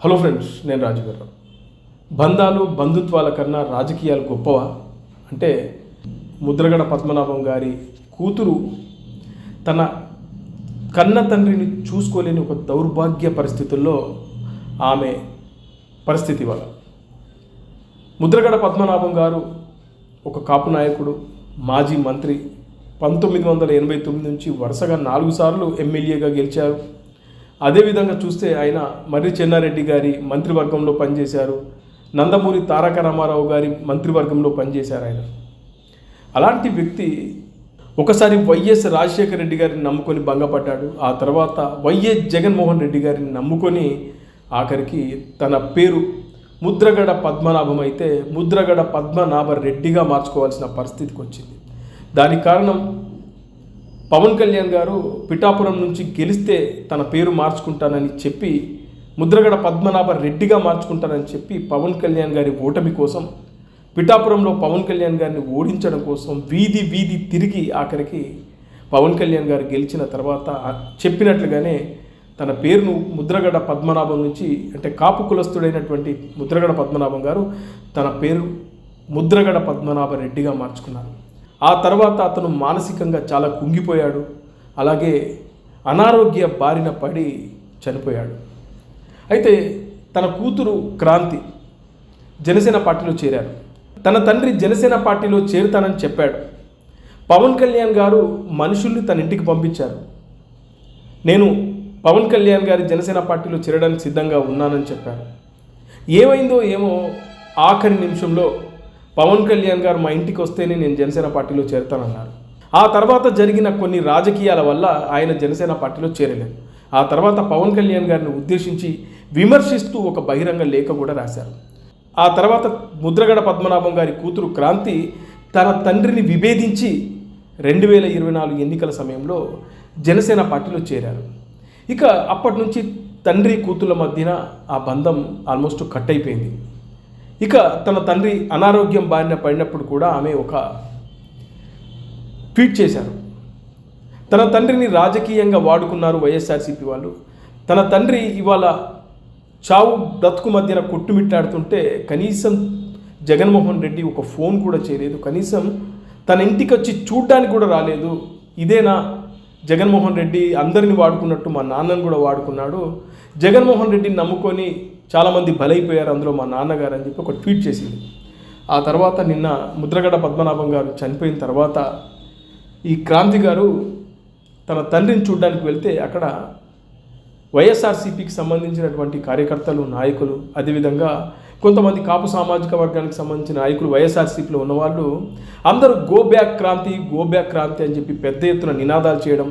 Hello friends, నేను రాజు గారు. బంధాలు బంధుత్వాల కన్నా రాజకీయాలు గొప్పవా అంటే, ముద్రగడ పద్మనాభం గారి కూతురు తన కన్న తండ్రిని చూసుకోలేని ఒక దౌర్భాగ్య పరిస్థితుల్లో ఆమె పరిస్థితి వల్ల ముద్రగడ పద్మనాభం గారు ఒక కాపు నాయకుడు, మాజీ మంత్రి. 1989 నుంచి వరుసగా 4 సార్లు ఎమ్మెల్యేగా గెలిచారు. అదేవిధంగా చూస్తే ఆయన మర్రి చెన్నారెడ్డి గారి మంత్రివర్గంలో పనిచేశారు. నందమూరి తారక రామారావు గారి మంత్రివర్గంలో పనిచేశారు ఆయన. అలాంటి వ్యక్తి ఒకసారి వైఎస్ రాజశేఖర రెడ్డి గారిని నమ్ముకొని భంగపడ్డాడు. ఆ తర్వాత వైఎస్ జగన్మోహన్ రెడ్డి గారిని నమ్ముకొని ఆఖరికి తన పేరు ముద్రగడ పద్మనాభం అయితే ముద్రగడ పద్మనాభ రెడ్డిగా మార్చుకోవాల్సిన పరిస్థితికి వచ్చింది. దానికి కారణం పవన్ కళ్యాణ్ గారు పిఠాపురం నుంచి గెలిస్తే తన పేరు మార్చుకుంటానని చెప్పి ముద్రగడ పద్మనాభ రెడ్డిగా మార్చుకుంటానని చెప్పి పవన్ కళ్యాణ్ గారి ఓటమి కోసం, పిఠాపురంలో పవన్ కళ్యాణ్ గారిని ఓడించడం కోసం వీధి వీధి తిరిగి ఆఖరికి పవన్ కళ్యాణ్ గారు గెలిచిన తర్వాత చెప్పినట్లుగానే తన పేరును ముద్రగడ పద్మనాభం నుంచి, అంటే కాపు కులస్తుడైనటువంటి ముద్రగడ పద్మనాభం గారు తన పేరు ముద్రగడ పద్మనాభ రెడ్డిగా మార్చుకున్నారు. ఆ తర్వాత అతను మానసికంగా చాలా కుంగిపోయాడు. అలాగే అనారోగ్య బారిన పడి చనిపోయాడు. అయితే తన కూతురు క్రాంతి జనసేన పార్టీలో చేరారు. తన తండ్రి జనసేన పార్టీలో చేరుతానని చెప్పాడు. పవన్ కళ్యాణ్ గారు మనుషుల్ని తన ఇంటికి పంపించారు. నేను పవన్ కళ్యాణ్ గారి జనసేన పార్టీలో చేరడానికి సిద్ధంగా ఉన్నానని చెప్పారు. ఏమైందో ఏమో ఆఖరి నిమిషంలో పవన్ కళ్యాణ్ గారు మా ఇంటికి వస్తేనే నేను జనసేన పార్టీలో చేరుతానన్నారు. ఆ తర్వాత జరిగిన కొన్ని రాజకీయాల వల్ల ఆయన జనసేన పార్టీలో చేరలేదు. ఆ తర్వాత పవన్ కళ్యాణ్ గారిని ఉద్దేశించి విమర్శిస్తూ ఒక బహిరంగ లేఖ కూడా రాశారు. ఆ తర్వాత ముద్రగడ పద్మనాభం గారి కూతురు క్రాంతి తన తండ్రిని విభేదించి 2024 ఎన్నికల సమయంలో జనసేన పార్టీలో చేరారు. ఇక అప్పటి నుంచి తండ్రి కూతుళ్ళ మధ్యన ఆ బంధం ఆల్మోస్ట్ కట్ అయిపోయింది. ఇక తన తండ్రి అనారోగ్యం బారిన పడినప్పుడు కూడా ఆమె ఒక ట్వీట్ చేశారు. తన తండ్రిని రాజకీయంగా వాడుకున్నారు వైఎస్ఆర్సీపీ వాళ్ళు. తన తండ్రి ఇవాళ చావు బ్రతుకు మధ్యన కొట్టుమిట్టాడుతుంటే కనీసం జగన్మోహన్ రెడ్డి ఒక ఫోన్ కూడా చేయలేదు. కనీసం తన ఇంటికి వచ్చి చూడ్డానికి కూడా రాలేదు. ఇదేనా జగన్మోహన్ రెడ్డి అందరిని వాడుకున్నట్టు మా నాన్నని కూడా వాడుకున్నాడు. జగన్మోహన్ రెడ్డిని నమ్ముకొని చాలామంది బలైపోయారు, అందులో మా నాన్నగారు అని చెప్పి ఒక ట్వీట్ చేసింది. ఆ తర్వాత నిన్న ముద్రగడ పద్మనాభం గారు చనిపోయిన తర్వాత ఈ క్రాంతి గారు తన తండ్రిని చూడడానికి వెళ్తే అక్కడ వైఎస్ఆర్సీపీకి సంబంధించినటువంటి కార్యకర్తలు, నాయకులు, అదేవిధంగా కొంతమంది కాపు సామాజిక వర్గానికి సంబంధించిన నాయకులు, వైఎస్ఆర్సీపీలో ఉన్నవాళ్ళు అందరూ go back Kranti, go back Kranti అని చెప్పి పెద్ద ఎత్తున నినాదాలు చేయడం,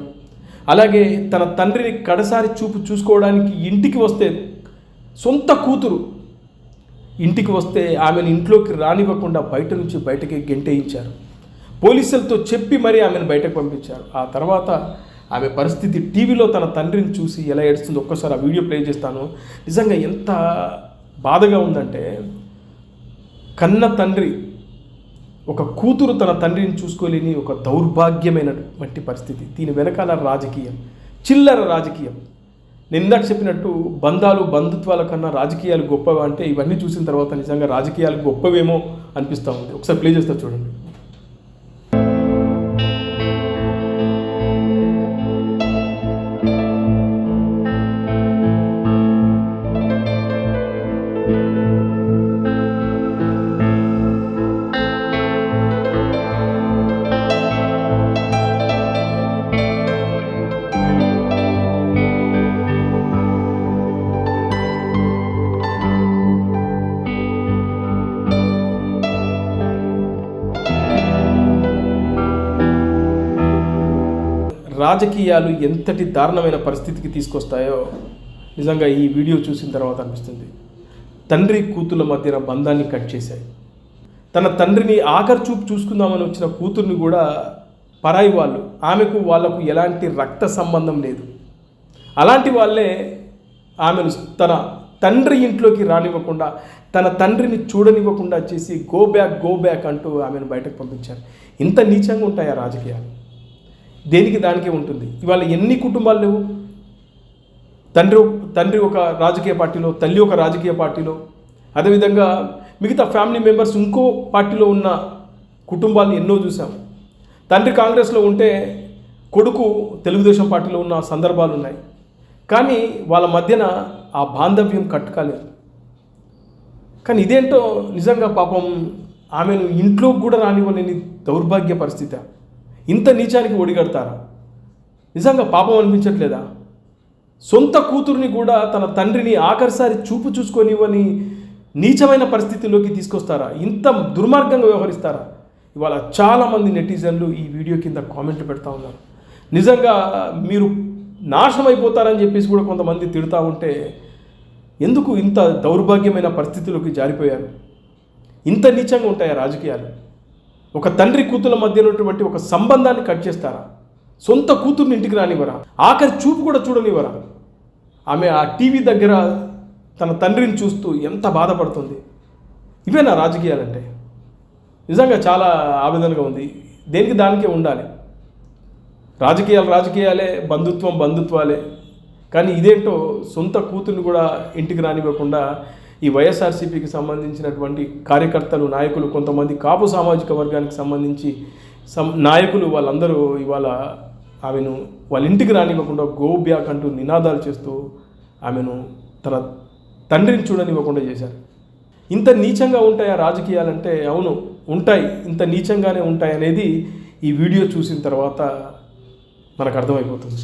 అలాగే తన తండ్రిని కడసారి చూసుకోవడానికి ఇంటికి వస్తే సొంత కూతురు ఇంటికి వస్తే ఆమెను ఇంట్లోకి రానివ్వకుండా బయట నుంచి బయటకి గెంటేయించారు. పోలీసులతో చెప్పి మరీ ఆమెను బయటకు పంపించారు. ఆ తర్వాత ఆమె పరిస్థితి టీవీలో తన తండ్రిని చూసి ఎలా ఏడుస్తుందో ఒక్కసారి ఆ వీడియో ప్లే చేస్తాను. నిజంగా ఎంత బాధగా ఉందంటే, కన్న తండ్రి, ఒక కూతురు తన తండ్రిని చూసుకోలేని ఒక దౌర్భాగ్యమైనటువంటి పరిస్థితి. దీని వెనకాల రాజకీయం, చిల్లర రాజకీయం. నేను ఇందాక చెప్పినట్టు బంధాలు బంధుత్వాల కన్నా రాజకీయాలు గొప్పవా అంటే, ఇవన్నీ చూసిన తర్వాత నిజంగా రాజకీయాలు గొప్పవేమో అనిపిస్తూ ఉంది. ఒకసారి ప్లే చేస్తా చూడండి. రాజకీయాలు ఎంతటి దారుణమైన పరిస్థితికి తీసుకొస్తాయో నిజంగా ఈ వీడియో చూసిన తర్వాత అనిపిస్తుంది. తండ్రి కూతుళ్ళ మధ్యన బంధాన్ని కట్ చేశాయి. తన తండ్రిని ఆఖరి చూపు చూసుకుందామని వచ్చిన కూతుర్ని కూడా పరాయి వాళ్ళు, ఆమెకు వాళ్లకు ఎలాంటి రక్త సంబంధం లేదు. అలాంటి వాళ్ళే ఆమెను తన తండ్రి ఇంట్లోకి రానివ్వకుండా, తన తండ్రిని చూడనివ్వకుండా చేసి గో బ్యాక్ అంటూ ఆమెను బయటకు పంపించారు. ఇంత నీచంగా ఉంటాయా రాజకీయాలు? దేనికి దానికే ఉంటుంది. ఇవాళ ఎన్ని కుటుంబాలు లేవు? తండ్రి ఒక రాజకీయ పార్టీలో, తల్లి ఒక రాజకీయ పార్టీలో, అదేవిధంగా మిగతా ఫ్యామిలీ మెంబర్స్ ఇంకో పార్టీలో ఉన్న కుటుంబాలను ఎన్నో చూసాం. తండ్రి కాంగ్రెస్లో ఉంటే కొడుకు తెలుగుదేశం పార్టీలో ఉన్న సందర్భాలు ఉన్నాయి. కానీ వాళ్ళ మధ్యన ఆ బాంధవ్యం కట్టుకోలేదు. కానీ ఇదేంటో నిజంగా పాపం ఆమెను ఇంట్లోకి కూడా రానివ్వలేని దౌర్భాగ్య పరిస్థితి. ఇంత నీచానికి ఒడిగడతారా? నిజంగా పాపం అనిపించట్లేదా? సొంత కూతుర్ని కూడా తన తండ్రిని ఆఖరిసారి చూపు చూసుకొనివ్వని నీచమైన పరిస్థితిలోకి తీసుకొస్తారా? ఇంత దుర్మార్గంగా వ్యవహరిస్తారా? ఇవాళ చాలామంది నెటిజన్లు ఈ వీడియో కింద కామెంట్లు పెడతా ఉన్నారు. నిజంగా మీరు నాశనం అయిపోతారని చెప్పేసి కూడా కొంతమంది తిడుతూ ఉంటే ఎందుకు ఇంత దౌర్భాగ్యమైన పరిస్థితిలోకి జారిపోయారు? ఇంత నీచంగా ఉంటాయా రాజకీయాలు? ఒక తండ్రి కూతుల మధ్య ఉన్నటువంటి ఒక సంబంధాన్ని కట్ చేస్తారా? సొంత కూతుర్ని ఇంటికి రానివ్వరా? ఆఖరి చూపు కూడా చూడనివ్వరా? ఆమె ఆ టీవీ దగ్గర తన తండ్రిని చూస్తూ ఎంత బాధపడుతుంది. ఇవేనా రాజకీయాలంటే? నిజంగా చాలా ఆవేదనగా ఉంది. దేనికి దానికే ఉండాలి. రాజకీయాలే, బంధుత్వాలే. కానీ ఇదేంటో సొంత కూతుర్ని కూడా ఇంటికి రానివ్వకుండా ఈ వైఎస్ఆర్సీపీకి సంబంధించినటువంటి కార్యకర్తలు, నాయకులు, కొంతమంది కాపు సామాజిక వర్గానికి సంబంధించి నాయకులు వాళ్ళందరూ ఇవాళ ఆమెను వాళ్ళ ఇంటికి రానివ్వకుండా గో బ్యాక్ అంటూ నినాదాలు చేస్తూ ఆమెను తన తండ్రిని చూడనివ్వకుండా చేశారు. ఇంత నీచంగా ఉంటాయా రాజకీయాలంటే? అవును, ఉంటాయి. ఇంత నీచంగానే ఉంటాయి అనేది ఈ వీడియో చూసిన తర్వాత మనకు అర్థమైపోతుంది.